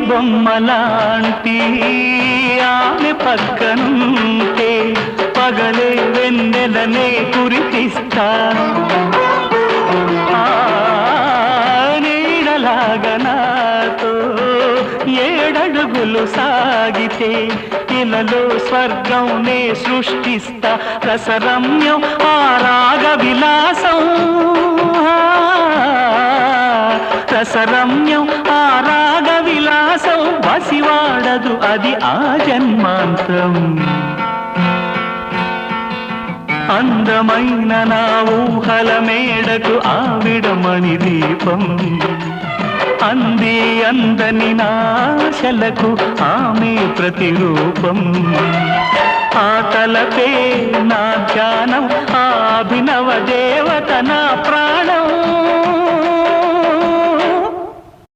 బొమ్మలాంటి ఆమె పక్కనుంటే పగలే వెన్నెలనే కురిపిస్తా నీడలాగా నాతో ఏడడుగులు సాగితే ఇలలో స్వర్గం నే సృష్టిస్తా రసరమ్యం ఆ రాగ విలాసం రసరమ్యం ఆ రాగ విలాసం వసివాడదు అది ఆ జన్మాంతం అందమైన నా ఊహల మేడకు ఆవిడమణి దీపం అంది అందని నాశలకు ఆమె ప్రతిరూపం ఆ తలపే నా ధ్యానం ఆ అభినవ దేవత నా ప్రాణం